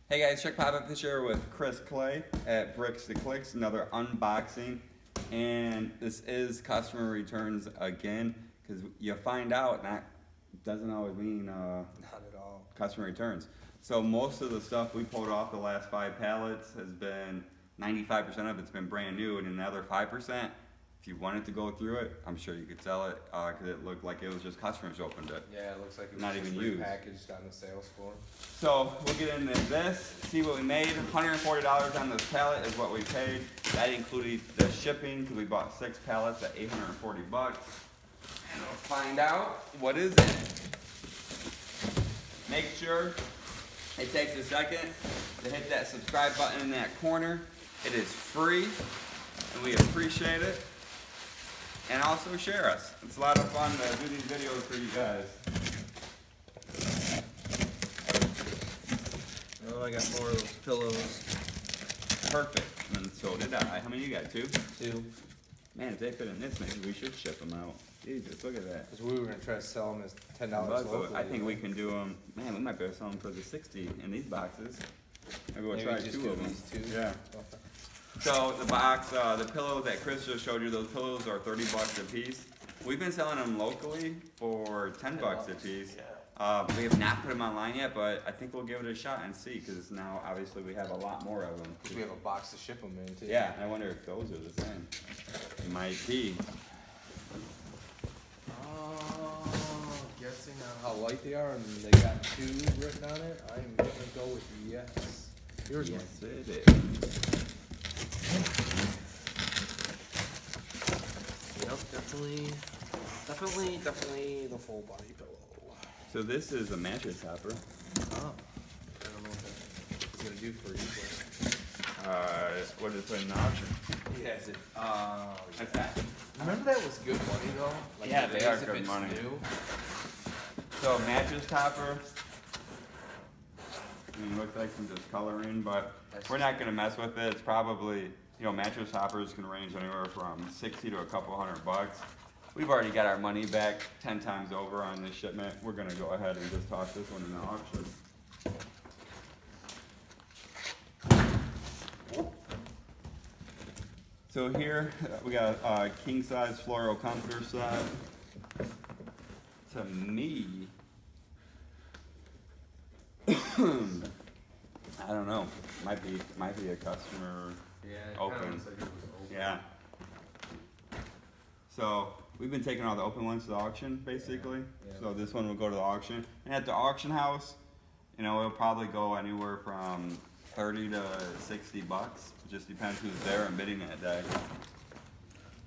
Hey guys, Chuckpopovich here with Chris Clay at Bricks to Clicks, another unboxing. And this is customer returns again, because you find out that doesn't always mean Not at all. customer returns. So most of the stuff we pulled off the last 5 pallets has been, 95% of it's been brand new, and another 5%, if you wanted to go through it, I'm sure you could sell it, because it looked like it was just customers opened it. Yeah, it looks like it was Not just even used. repackaged on the sales floor. So we'll get into this, see what we made. $140 on this pallet is what we paid. That included the shipping, because we bought 6 pallets at 840 bucks. And we'll find out what is in it. Make sure it takes a second to hit that subscribe button in that corner. It is free, and we appreciate it. And also share us. It's a lot of fun to do these videos for you guys. Oh, I got more of those pillows. Perfect. And so did I. How many you got? 2? 2. Man, if they fit in this, maybe we should ship them out. Jesus, look at that. Because we were going to try to sell them as $10 But locally. I think we can do them. Man, we might be able to sell them for the 60 in these boxes. Maybe we'll try just 2 do of them. these 2. Yeah. So the box, the pillows that Chris just showed you, those pillows are 30 bucks a piece. We've been selling them locally for 10 bucks a piece. We have not put them online yet, but I think we'll give it a shot and see, because now obviously we have a lot more of them. Because we have a box to ship them in, too. Yeah, I wonder if those are the same. It might be. Guessing on how light they are, and they got 2 written on it, I'm going to go with yes. Yours Yes, one. it is. Yep, definitely the full body pillow. So this is a mattress topper. Oh. I don't know what that's going to do for you, What is it in the auction? but. Yeah, is it? What's that? Remember that was good money, though? Like, Yeah, it they is are if good it's money. new. So mattress topper. I mean, it looks like some discoloring, but we're not gonna mess with it. It's probably, you know, mattress toppers can range anywhere from 60 to a couple $100. We've already got our money back 10 times over on this shipment. We're gonna go ahead and just toss this one in the auction. So here we got a king size floral comforter set. To me, I don't know. Might be a customer. Yeah, it Open. kinda looks like it was open. Yeah. So we've been taking all the open ones to the auction, basically. Yeah. So this one will go to the auction, and at the auction house, you know, it'll probably go anywhere from 30 to 60 bucks. It just depends who's there and bidding that day.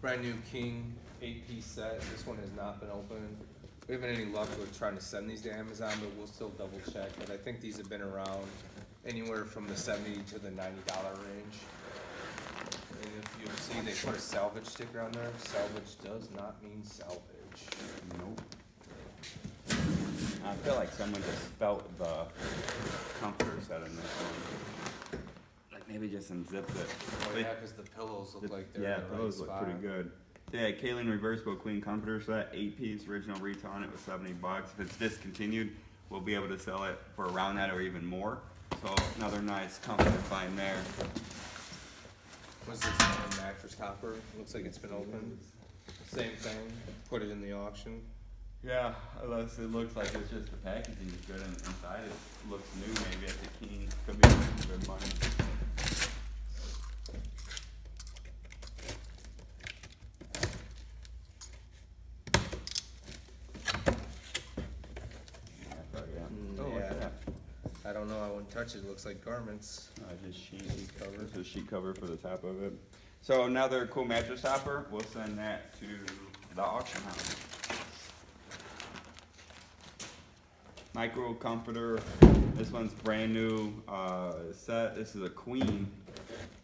Brand new King 8-piece set. This one has not been opened. We haven't any luck with trying to send these to Amazon, but we'll still double check. But I think these have been around anywhere from the $70 to the $90 range. And if you'll see, they put a salvage sticker on there. Salvage does not mean salvage. Nope. I feel like someone just spelt the comforter set in this one. Like maybe just unzipped it. Oh yeah, because the pillows look like they're Yeah, in the right those look spot. pretty good. Yeah, Kaylin reversible queen comforter set, 8-piece original retail on it was 70 bucks. If it's discontinued, we'll be able to sell it for around that or even more. So another nice comfort find there. What's this mattress topper? Looks like it's been opened. Same thing. Put it in the auction. Yeah, unless it looks like it's just the packaging is good and inside it looks new maybe at the King. Could be good money. Oh, Yeah. what's that? I don't know. I wouldn't touch it. It looks like garments. Just sheet cover. This is sheet cover for the top of it. So another cool mattress topper. We'll send that to the auction house. Micro comforter. This one's brand new set. This is a queen.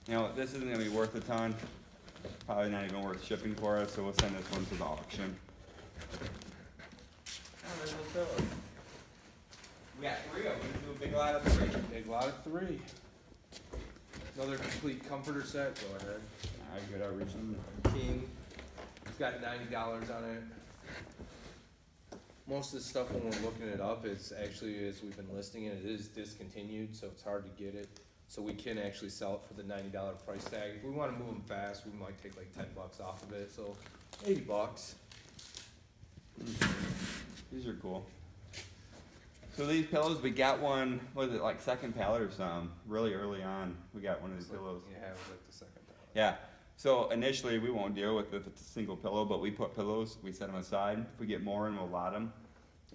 You know, this isn't gonna be worth a ton. Probably not even worth shipping for us. So we'll send this one to the auction. Oh, there's a pillow. We got 3 of them. We do a big lot of 3. Big lot of 3. Another complete comforter set. Go ahead. Alright, good. I'll reach in. King. It's got $90 on it. most of the stuff when we're looking it up, it's actually, as we've been listing it, it is discontinued, so it's hard to get it. So we can actually sell it for the $90 price tag. If we wanna move them fast, we might take like $10 off of it, so $80. These are cool. So these pillows, we got one, what is it, like second pallet or something, really early on, we got one of these pillows. Yeah, it was like the second pallet. Yeah, so initially, we won't deal with if it's a single pillow, but we put pillows, we set them aside. If we get more in, we'll lot them.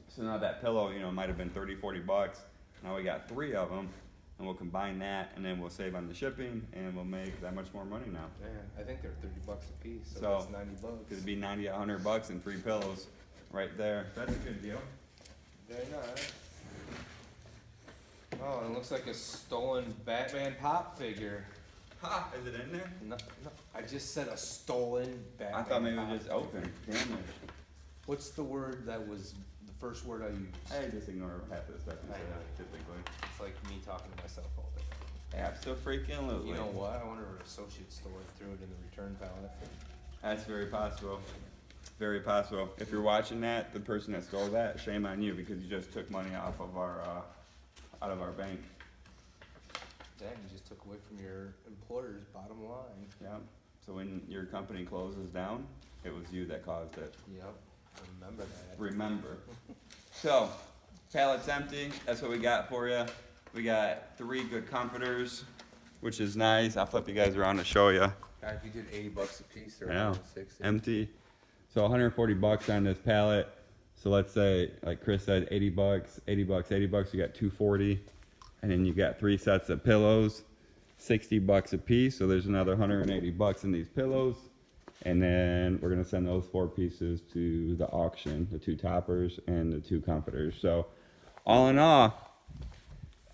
So now that pillow, you know, might have been 30, 40 bucks. Now we got 3 of them, and we'll combine that, and then we'll save on the shipping, and we'll make that much more money now. Yeah, I think they're $30 a piece, so So, that's $90. It'd be 90, 100 bucks and 3 pillows right there. That's a good deal. Very nice. Oh, it looks like a stolen Batman pop figure. Ha, is it in there? No, I just said a stolen Batman. I thought maybe it pop was just figure. open, damaged. What's the word that was the first word I used? I just ignore half of the stuff you I say, know. typically. It's like me talking to myself all the time. Absolutely. You know what? I wonder if an associate store threw it in the return pallet. That's very possible. Very possible. If you're watching that, the person that stole that, shame on you because you just took money off of our, out of our bank. Dang, you just took away from your employer's bottom line. Yeah. So when your company closes down, it was you that caused it. Yep, remember that. Remember. So, pallet's empty. That's what we got for you. We got 3 good comforters, which is nice. I'll flip you guys around to show you. God, if you did $80 a piece, they're Yeah. 160. Empty. So 140 bucks on this pallet. So let's say, like Chris said, 80 bucks, 80 bucks, 80 bucks. You got 240, and then you got 3 sets of pillows, 60 bucks a piece. So there's another 180 bucks in these pillows, and then we're gonna send those 4 pieces to the auction, the 2 toppers and the 2 comforters. So all in all,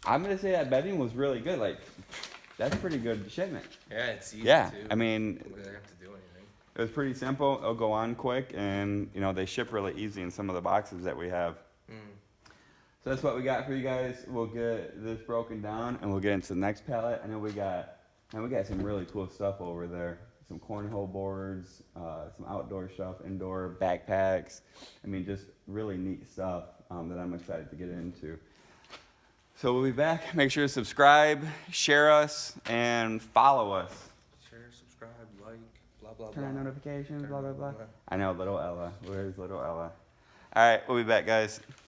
I'm gonna say that betting was really good. Like, that's pretty good shipment. Yeah, it's easy Yeah, too. I mean, We don't have to do anything. it was pretty simple. It'll go on quick, and you know they ship really easy in some of the boxes that we have. So that's what we got for you guys. We'll get this broken down, and we'll get into the next pallet. I know we got some really cool stuff over there. Some cornhole boards, some outdoor stuff, indoor backpacks. I mean, just really neat stuff that I'm excited to get into. So we'll be back. Make sure to subscribe, share us, and follow us. Share, subscribe, like, blah, blah, Turn on blah. notifications, Turn blah, blah, on- blah. I know, little Ella. Where's little Ella? All right, we'll be back, guys.